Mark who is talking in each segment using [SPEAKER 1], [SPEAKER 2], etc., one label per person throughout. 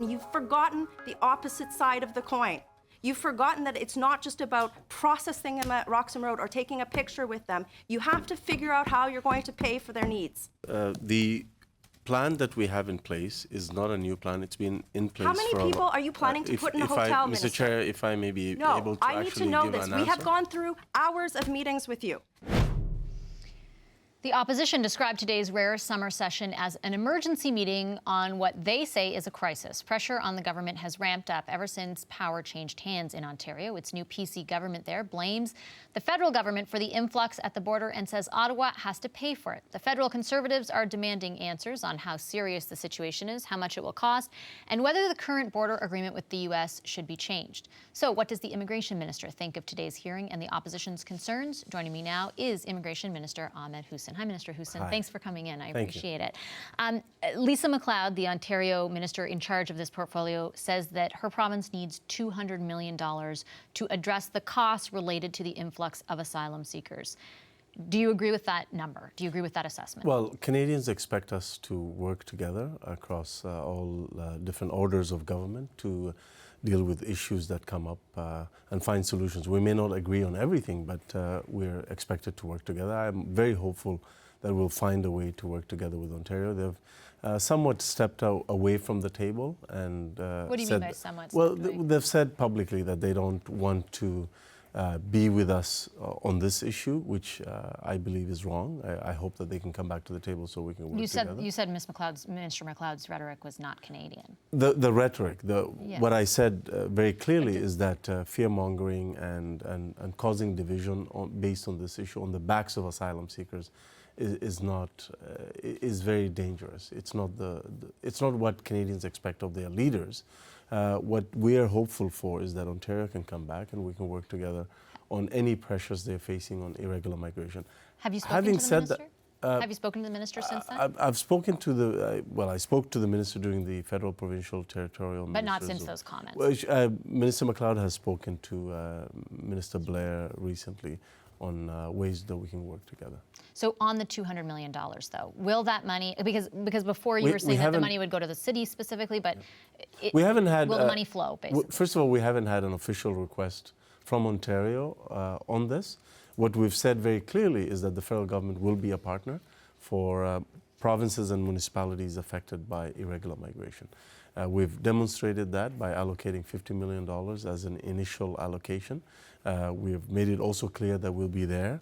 [SPEAKER 1] You've forgotten the opposite side of the coin. You've forgotten that it's not just about processing them at Roxham Road or taking a picture with them. You have to figure out how you're going to pay for their needs.
[SPEAKER 2] The plan that we have in place is not a new plan. It's been in place.
[SPEAKER 1] How many people are you planning to put in a hotel, Minister?
[SPEAKER 2] Mr. Chair, if I may be able to
[SPEAKER 1] I need to know this. We have gone through hours of meetings with you.
[SPEAKER 3] The opposition described today's rare summer session as an emergency meeting on what they say is a crisis. Pressure on the government has ramped up ever since power changed hands in Ontario. Its new PC government there blames the federal government for the influx at the border and says Ottawa has to pay for it. The federal Conservatives are demanding answers on how serious the situation is, how much it will cost, and whether the current border agreement with the U.S. should be changed. So what does the Immigration Minister think of today's hearing and the opposition's concerns? Joining me now is Immigration Minister Ahmed Hussen. Hi, Minister Hussen.
[SPEAKER 2] Hi.
[SPEAKER 3] Thanks for coming in. I appreciate it. Lisa MacLeod, the Ontario minister in charge of this portfolio, says that her province needs $200 million to address the costs related to the influx of asylum seekers. Do you agree with that number? Do you agree with that assessment?
[SPEAKER 2] Well, Canadians expect us to work together across all different orders of government to deal with issues that come up and find solutions. We may not agree on everything, but we're expected to work together. I'm very hopeful that we'll find a way to work together with Ontario. They've somewhat stepped away from the table and
[SPEAKER 3] what do you mean by somewhat?
[SPEAKER 2] Well, they've said publicly that they don't want to be with us on this issue, which I believe is wrong. I hope that they can come back to the table so we can work together.
[SPEAKER 3] You said Minister MacLeod's rhetoric was not Canadian.
[SPEAKER 2] The rhetoric, what I said very clearly is that fear-mongering and causing division based on this issue on the backs of asylum seekers is very dangerous. It's not what Canadians expect of their leaders. What we are hopeful for is that Ontario can come back and we can work together on any pressures they're facing on irregular migration.
[SPEAKER 3] Have you spoken to the minister? Have you spoken to the minister since then?
[SPEAKER 2] I've spoken to the, I spoke to the minister during the federal, provincial, territorial.
[SPEAKER 3] But not since those comments.
[SPEAKER 2] Well, Minister MacLeod has spoken to Minister Blair recently on ways that we can work together.
[SPEAKER 3] So on the $200 million, though, will that money, because before you were saying that the money would go to the city specifically, but
[SPEAKER 2] we haven't had,
[SPEAKER 3] will the money flow, basically?
[SPEAKER 2] First of all, we haven't had an official request from Ontario on this. What we've said very clearly is that the federal government will be a partner for provinces and municipalities affected by irregular migration. We've demonstrated that by allocating $50 million as an initial allocation. We've made it also clear that we'll be there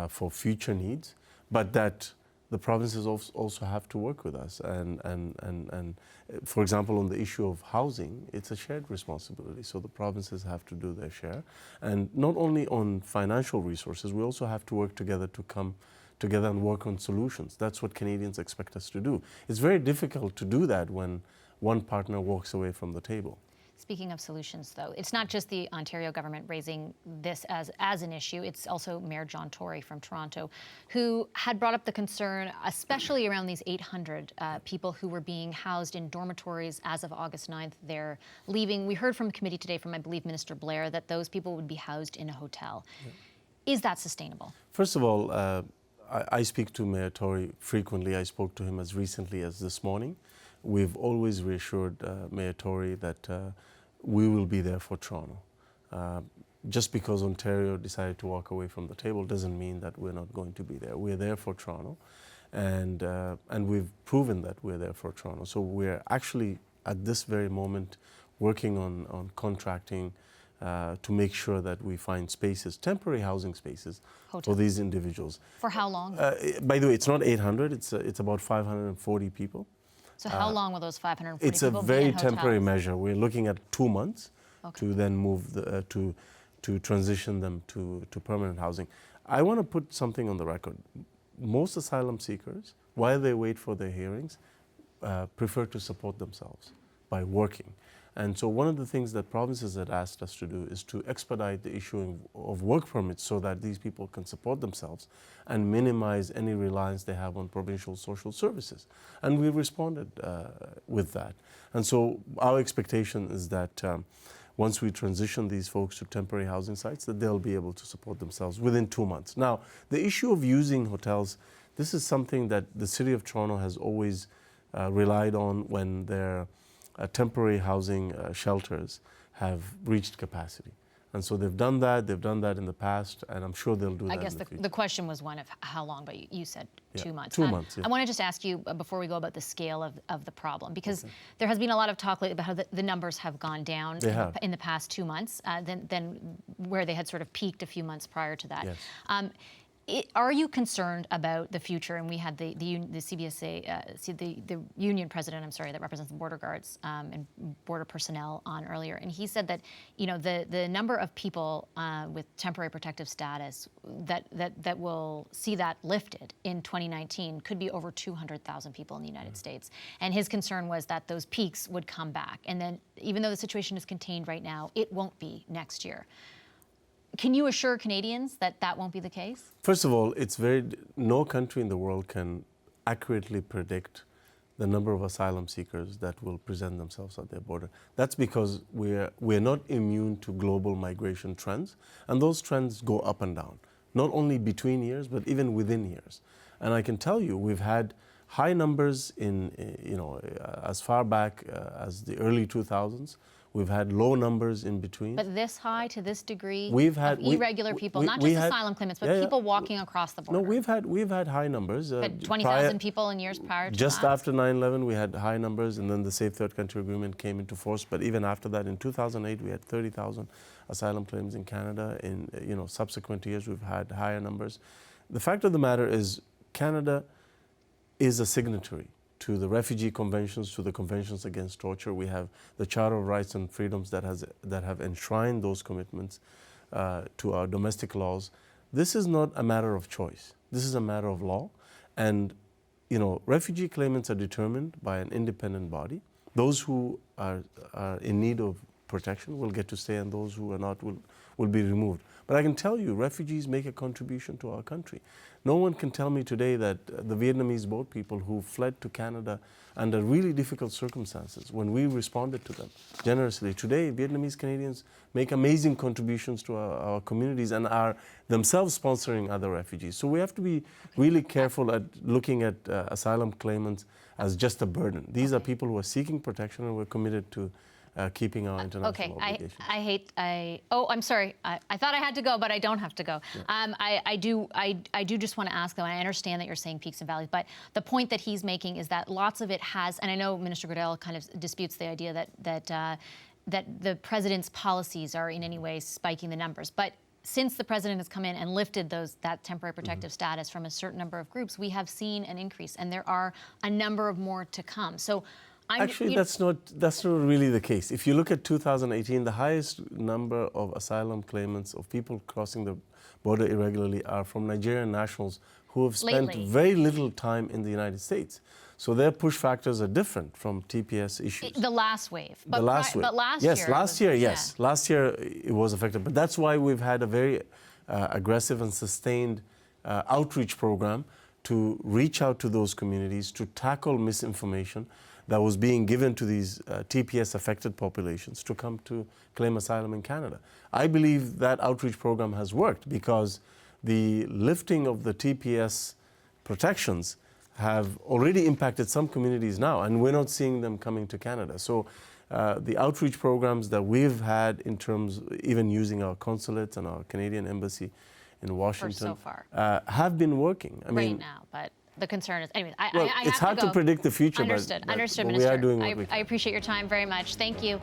[SPEAKER 2] for future needs, but that the provinces also have to work with us. And for example, on the issue of housing, it's a shared responsibility. So the provinces have to do their share. And not only on financial resources, we also have to work together to come together and work on solutions. That's what Canadians expect us to do. It's very difficult to do that when one partner walks away from the table.
[SPEAKER 3] Speaking of solutions, though, it's not just the Ontario government raising this as an issue. It's also Mayor John Tory from Toronto, who had brought up the concern, especially around these 800 people who were being housed in dormitories as of August 9th. They're leaving. We heard from committee today from, I believe, Minister Blair, that those people would be housed in a hotel. Yeah. Is that sustainable?
[SPEAKER 2] First of all, I speak to Mayor Tory frequently. I spoke to him as recently as this morning. We've always reassured Mayor Tory that we will be there for Toronto. Just because Ontario decided to walk away from the table doesn't mean that we're not going to be there. We're there for Toronto, and we've proven that we're there for Toronto. So we're actually, at this very moment, working on contracting to make sure that we find spaces, temporary housing spaces, for these individuals.
[SPEAKER 3] For how long?
[SPEAKER 2] By the way, it's not 800, it's about 540 people.
[SPEAKER 3] So how long will those 540
[SPEAKER 2] people be in hotels? It's a very temporary measure. We're looking at 2 months to then move to transition them to permanent housing. I want to put something on the record. Most asylum seekers, while they wait for their hearings, prefer to support themselves by working. And so one of the things that provinces had asked us to do is to expedite the issuing of work permits so that these people can support themselves and minimize any reliance they have on provincial social services. And we responded with that. And so our expectation is that once we transition these folks to temporary housing sites, that they'll be able to support themselves within 2 months. Now, the issue of using hotels, this is something that the City of Toronto has always relied on when they're temporary housing shelters have reached capacity. And so they've done that in the past, and I'm sure they'll do that
[SPEAKER 3] I guess
[SPEAKER 2] in the future.
[SPEAKER 3] the question was one of how long, but you said 2 months.
[SPEAKER 2] 2 months, yeah.
[SPEAKER 3] I want to just ask you, before we go, about the scale of the problem, because there has been a lot of talk lately about how the numbers have gone down in the past 2 months than where they had sort of peaked a few months prior to that.
[SPEAKER 2] Yes.
[SPEAKER 3] Are you concerned about the future? And we had the CBSA, the union president, I'm sorry, that represents the border guards and border personnel on earlier, and he said that, you know, the number of people with temporary protective status that will see that lifted in 2019 could be over 200,000 people in the United States. And his concern was that those peaks would come back, and then even though the situation is contained right now, it won't be next year. Can you assure Canadians that that won't be the case?
[SPEAKER 2] First of all, no country in the world can accurately predict the number of asylum seekers that will present themselves at their border. That's because we're not immune to global migration trends, and those trends go up and down, not only between years, but even within years. And I can tell you, we've had high numbers as far back as the early 2000s. We've had low numbers in between.
[SPEAKER 3] But this high to this degree
[SPEAKER 2] we've had,
[SPEAKER 3] of irregular people, not just asylum claimants, but people walking across the border.
[SPEAKER 2] No, we've had high numbers.
[SPEAKER 3] 20,000 people in years prior to
[SPEAKER 2] just
[SPEAKER 3] that?
[SPEAKER 2] After 9/11, we had high numbers, and then the Safe Third Country Agreement came into force. But even after that, in 2008, we had 30,000 asylum claims in Canada. In subsequent years, we've had higher numbers. The fact of the matter is, Canada is a signatory to the refugee conventions, to the conventions against torture. We have the Charter of Rights and Freedoms that have enshrined those commitments to our domestic laws. This is not a matter of choice. This is a matter of law. And, refugee claimants are determined by an independent body. Those who are in need of protection will get to stay, and those who are not will be removed. But I can tell you, refugees make a contribution to our country. No one can tell me today that the Vietnamese boat people who fled to Canada under really difficult circumstances, when we responded to them generously, today Vietnamese Canadians make amazing contributions to our communities and are themselves sponsoring other refugees. So we have to be really careful at looking at asylum claimants as just a burden. These are people who are seeking protection, and we're committed to keeping our international obligations.
[SPEAKER 3] I'm sorry. I thought I had to go, but I don't have to go. Yeah. I do just want to ask, though, and I understand that you're saying peaks and valleys, but the point that he's making is that lots of it has, and I know Minister Goodale kind of disputes the idea that the president's policies are in any way spiking the numbers, but since the president has come in and lifted that temporary protective status from a certain number of groups, we have seen an increase, and there are a number of more to come. So.
[SPEAKER 2] Actually, that's not really the case. If you look at 2018, the highest number of asylum claimants, of people crossing the border irregularly, are from Nigerian nationals who have spent very little time in the United States. So their push factors are different from TPS issues.
[SPEAKER 3] The last wave. But
[SPEAKER 2] last year, yes. Last year it was affected. But that's why we've had a very aggressive and sustained outreach program to reach out to those communities, to tackle misinformation that was being given to these TPS-affected populations to come to claim asylum in Canada. I believe that outreach program has worked because the lifting of the TPS protections have already impacted some communities now, and we're not seeing them coming to Canada. So the outreach programs that we've had in terms, even using our consulates and our Canadian embassy in Washington,
[SPEAKER 3] so far.
[SPEAKER 2] Have been working. I mean,
[SPEAKER 3] right now, but the concern is, anyway,
[SPEAKER 2] it's hard to predict the future,
[SPEAKER 3] Understood,
[SPEAKER 2] but
[SPEAKER 3] Minister.
[SPEAKER 2] we are doing what we can.
[SPEAKER 3] I appreciate your time very much. Thank you.